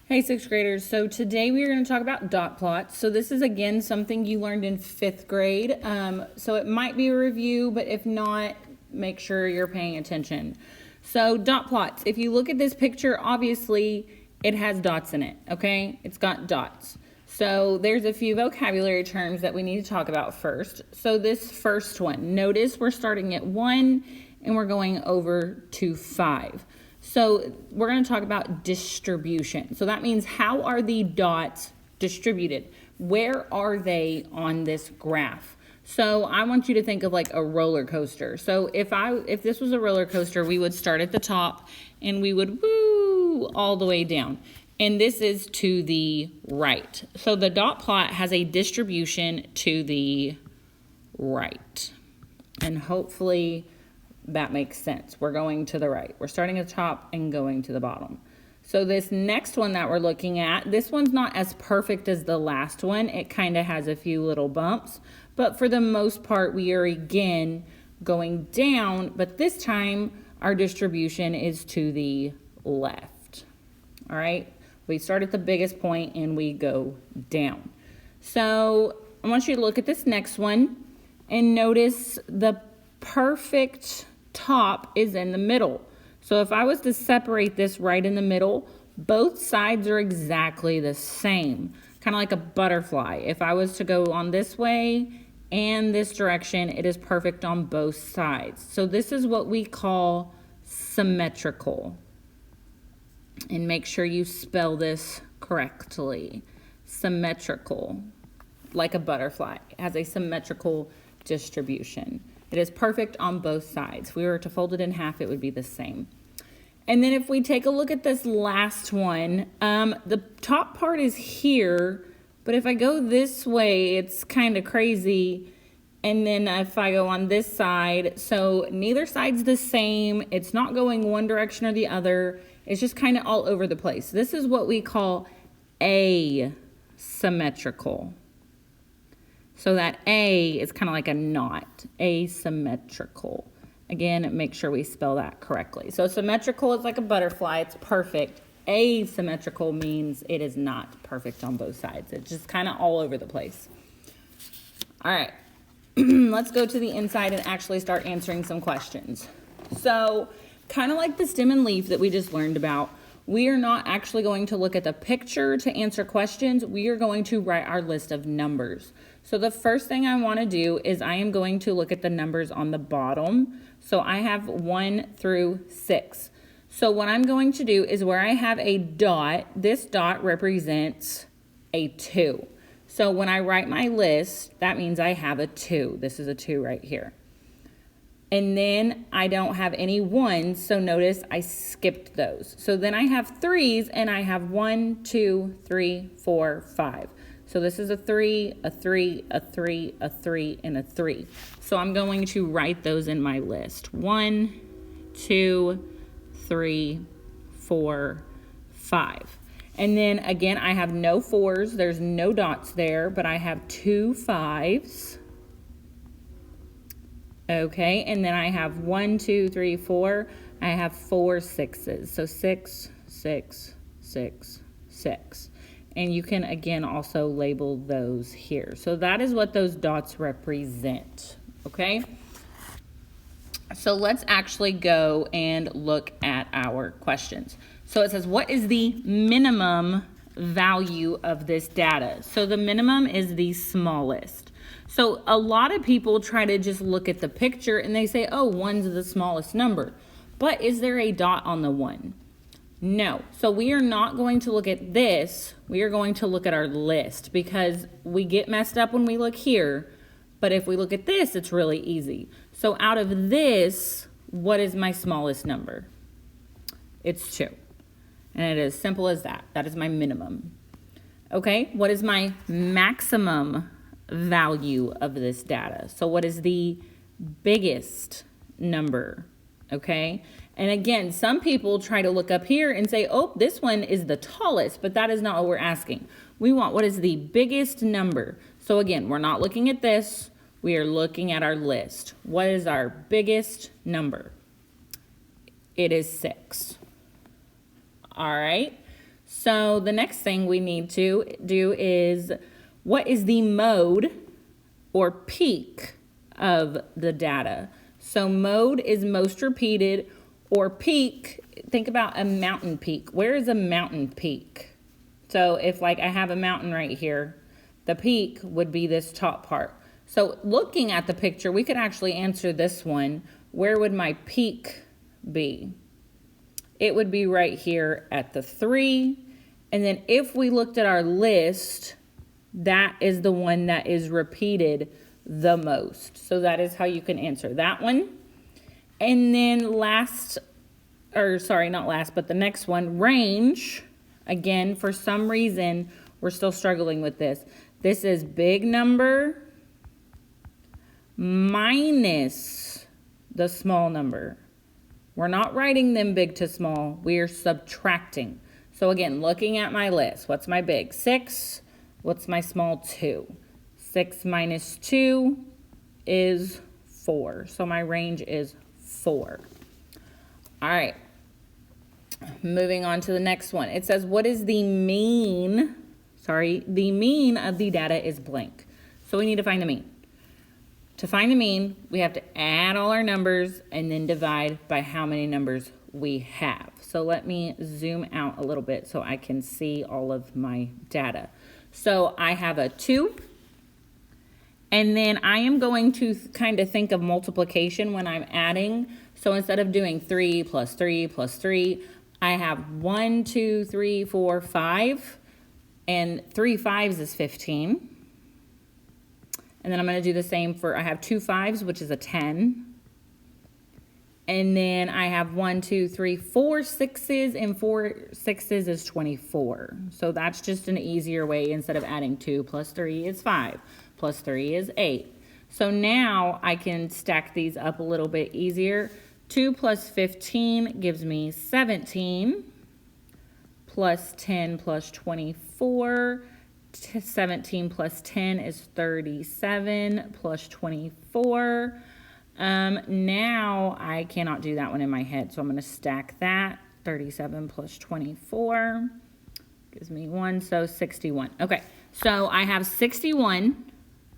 Hey, sixth graders. So today we are going to talk about dot plots. So this is again something you learned in fifth grade. So it might be a review, but if not, make sure you're paying attention. So dot plots. If you look at this picture, obviously it has dots in it, okay? It's got dots. So there's a few vocabulary terms that we need to talk about first. So this first one, notice we're starting at 1 and we're going over to 5. So we're going to talk about distribution. So that means how are the dots distributed? Where are they on this graph? So I want you to think of like a roller coaster. So if this was a roller coaster, we would start at the top and we would woo all the way down. And this is to the right. So the dot plot has a distribution to the right. And hopefully that makes sense. We're going to the right. We're starting at the top and going to the bottom. So this next one that we're looking at, this one's not as perfect as the last one. It kind of has a few little bumps, but for the most part, we are again going down, but this time our distribution is to the left. All right. We start at the biggest point and we go down. So I want you to look at this next one and notice the perfect top is in the middle. So if I was to separate this right in the middle, both sides are exactly the same, kind of like a butterfly. If I was to go on this way and this direction, it is perfect on both sides. So this is what we call symmetrical. And make sure you spell this correctly. Symmetrical, like a butterfly. It has a symmetrical distribution. It is perfect on both sides. If we were to fold it in half, it would be the same. And then if we take a look at this last one, the top part is here, but if I go this way, it's kind of crazy. And then if I go on this side, so neither side's the same. It's not going one direction or the other. It's just kind of all over the place. This is what we call asymmetrical. So that A is kind of like a knot, asymmetrical. Again, make sure we spell that correctly. So symmetrical is like a butterfly, it's perfect. Asymmetrical means it is not perfect on both sides. It's just kind of all over the place. All right, let's go to the inside and actually start answering some questions. So kind of like the stem and leaf that we just learned about, we are not actually going to look at the picture to answer questions. We are going to write our list of numbers. So the first thing I want to do is I am going to look at the numbers on the bottom. So I have 1 through 6. So what I'm going to do is where I have a dot, this dot represents a 2. So when I write my list, that means I have a 2. This is a 2 right here. And then I don't have any 1s, so notice I skipped those. So then I have 3s, and I have 1, 2, 3, 4, 5. So this is a 3, a 3, a 3, a 3, and a 3. So I'm going to write those in my list. 1, 2, 3, 4, 5. And then again, I have no 4s. There's no dots there, but I have 2 5s. Okay, and then I have 1, 2, 3, 4. I have 4 6s. So 6, 6, 6, 6. And you can, again, also label those here. So that is what those dots represent, okay? So let's actually go and look at our questions. So it says, what is the minimum value of this data? So the minimum is the smallest. So a lot of people try to just look at the picture and they say, oh, 1's the smallest number. But is there a dot on the 1? No. So we are not going to look at this. We are going to look at our list because we get messed up when we look here. But if we look at this, it's really easy. So out of this, what is my smallest number? It's 2. And it is simple as that. That is my minimum. Okay, what is my maximum value of this data? So what is the biggest number? Okay, and again, some people try to look up here and say, oh, this one is the tallest, but that is not what we're asking. We want what is the biggest number. So again, we're not looking at this. We are looking at our list. What is our biggest number? It is 6. All right. So the next thing we need to do is, what is the mode or peak of the data? So mode is most repeated, or peak, think about a mountain peak. Where is a mountain peak? So if like I have a mountain right here, the peak would be this top part. So looking at the picture, we could actually answer this one. Where would my peak be? It would be right here at the 3. And then if we looked at our list, that is the one that is repeated the most. So that is how you can answer that one. And then last, or sorry, not last, but the next one, range. Again, for some reason, we're still struggling with this. This is big number minus the small number. We're not writing them big to small. We are subtracting. So again, looking at my list, what's my big? 6. What's my small? 2. 6 minus 2 is 4. So my range is 4. All right. Moving on to the next one. It says, what is the mean? Sorry, the mean of the data is blank. So we need to find the mean. To find the mean, we have to add all our numbers and then divide by how many numbers we have. So let me zoom out a little bit so I can see all of my data. So I have a 2, and then I am going to kind of think of multiplication when I'm adding. So instead of doing 3 plus 3 plus 3, I have 1, 2, 3, 4, 5, and 3 5s is 15. And then I'm going to do the same for, I have 2 5s, which is a 10. And then I have 1, 2, 3, 4 6s, and 4 6s is 24. So that's just an easier way. Instead of adding 2 plus 3 is 5, plus 3 is 8. So now I can stack these up a little bit easier. 2 plus 15 gives me 17, plus 10 plus 24. 17 plus 10 is 37, plus 24. Now I cannot do that one in my head, so I'm going to stack that. 37 plus 24 gives me 1, so 61. Okay, so I have 61,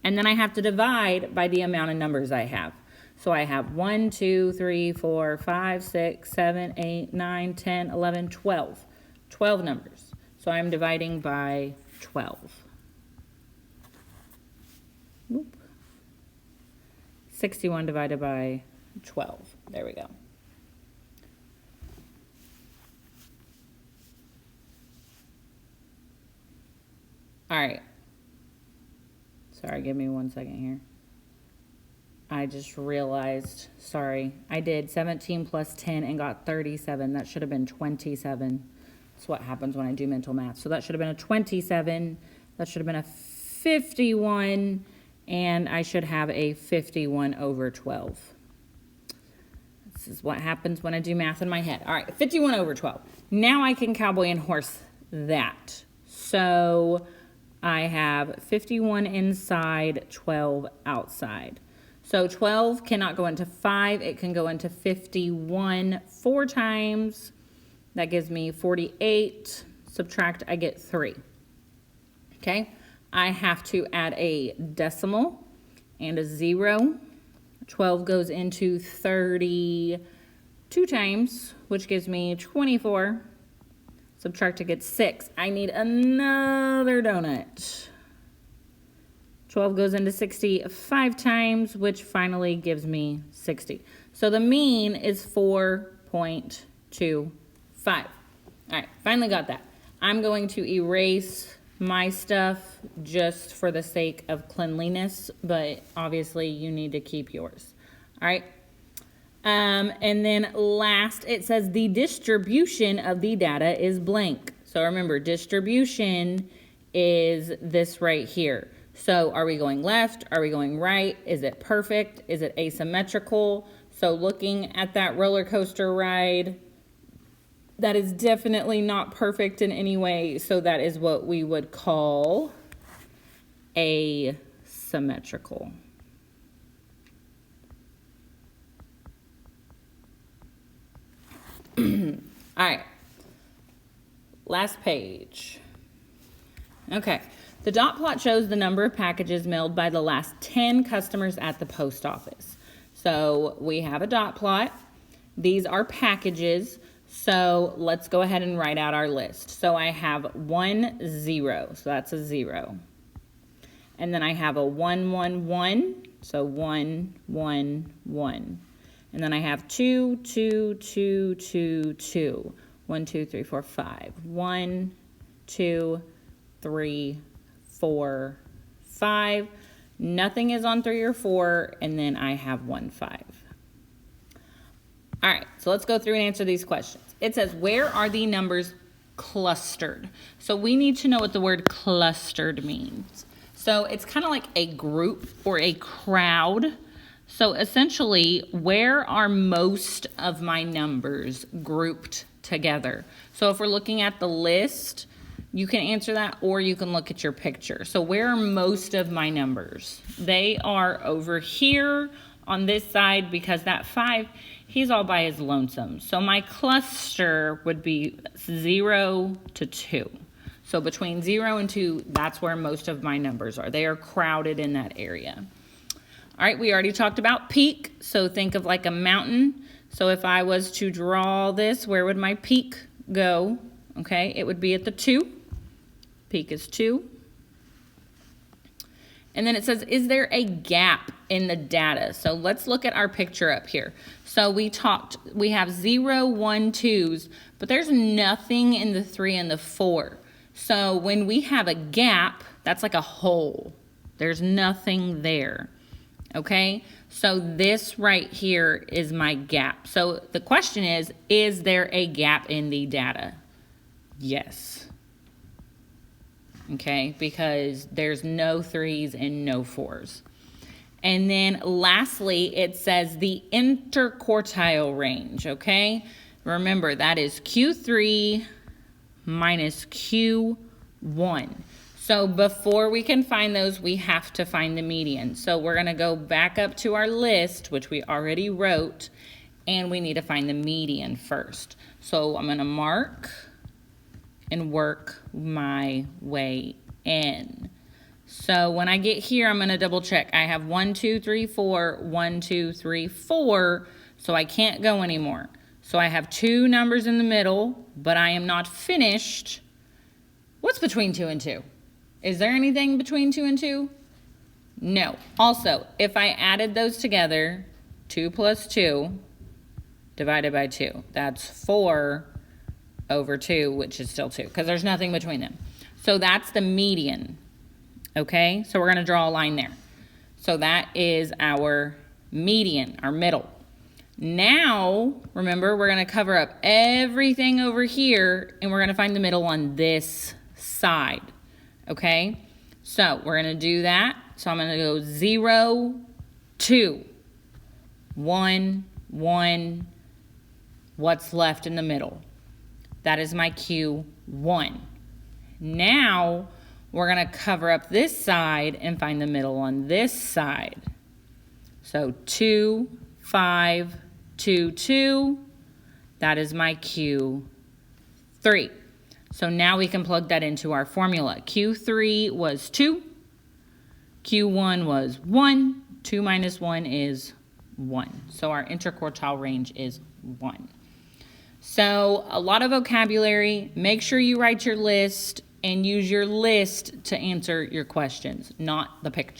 and then I have to divide by the amount of numbers I have. So I have 1, 2, 3, 4, 5, 6, 7, 8, 9, 10, 11, 12. 12 numbers. So I'm dividing by 12. Whoop. 61 divided by 12. There we go. All right. Sorry, give me 1 second here. I just realized, sorry, I did 17 plus 10 and got 37. That should have been 27. That's what happens when I do mental math. So that should have been a 27. That should have been a 51. And I should have a 51 over 12. This is what happens when I do math in my head. All right, 51 over 12. Now I can cowboy and horse that. So I have 51 inside, 12 outside. So 12 cannot go into 5. It can go into 51 4 times. That gives me 48. Subtract, I get 3. Okay, I have to add a decimal and a 0. 12 goes into 32 times, which gives me 24. Subtract to get 6. I need another donut. 12 goes into 65 times, which finally gives me 60. So the mean is 4.25. All right, finally got that. I'm going to erase my stuff just for the sake of cleanliness, but obviously you need to keep yours. All right. And then last, it says the distribution of the data is blank. So remember, distribution is this right here. So are we going left? Are we going right? Is it perfect? Is it asymmetrical? So looking at that roller coaster ride, that is definitely not perfect in any way. So that is what we would call asymmetrical. All right. Last page. Okay. The dot plot shows the number of packages mailed by the last 10 customers at the post office. So we have a dot plot. These are packages. So let's go ahead and write out our list. So I have 1, 0. So that's a 0. And then I have a 1, 1, 1. So 1, 1, 1. And then I have 2, 2, 2, 2, 2. 1, 2, 3, 4, 5. 1, 2, 3, 4, 5. Nothing is on 3 or 4, and then I have 1, 5. All right, so let's go through and answer these questions. It says, where are the numbers clustered? So we need to know what the word clustered means. So it's kind of like a group or a crowd. So essentially, where are most of my numbers grouped together? So if we're looking at the list, you can answer that, or you can look at your picture. So where are most of my numbers? They are over here on this side, because that 5, he's all by his lonesome. So my cluster would be 0 to 2. So between 0 and 2, that's where most of my numbers are. They are crowded in that area. All right, we already talked about peak. So think of like a mountain. So if I was to draw this, where would my peak go? Okay, it would be at the 2. Peak is 2. And then it says, is there a gap in the data? So let's look at our picture up here. So we have 0, 1, 2s, but there's nothing in the 3 and the 4. So when we have a gap, that's like a hole. There's nothing there. Okay, so this right here is my gap. So the question is there a gap in the data? Yes. Okay, because there's no 3s and no 4s. And then lastly, it says the interquartile range, okay? Remember, that is Q3 minus Q1. So before we can find those, we have to find the median. So we're going to go back up to our list, which we already wrote, and we need to find the median first. So I'm going to mark and work my way in. So when I get here, I'm going to double check. I have 1, 2, 3, 4, 1, 2, 3, 4, so I can't go anymore. So I have 2 numbers in the middle, but I am not finished. What's between 2 and 2? Is there anything between 2 and 2? No. Also, if I added those together, 2 plus 2 divided by 2, that's 4 over 2, which is still 2, because there's nothing between them. So that's the median, okay? So we're going to draw a line there. So that is our median, our middle. Now, remember, we're going to cover up everything over here, and we're going to find the middle on this side, okay? So we're going to do that. So I'm going to go 0, 2, 1, 1. What's left in the middle? That is my Q1. Now, we're going to cover up this side and find the middle on this side. So 2, 5, 2, 2. That is my Q3. So now we can plug that into our formula. Q3 was 2. Q1 was 1. 2 minus 1 is 1. So our interquartile range is 1. So a lot of vocabulary. Make sure you write your list and use your list to answer your questions, not the picture.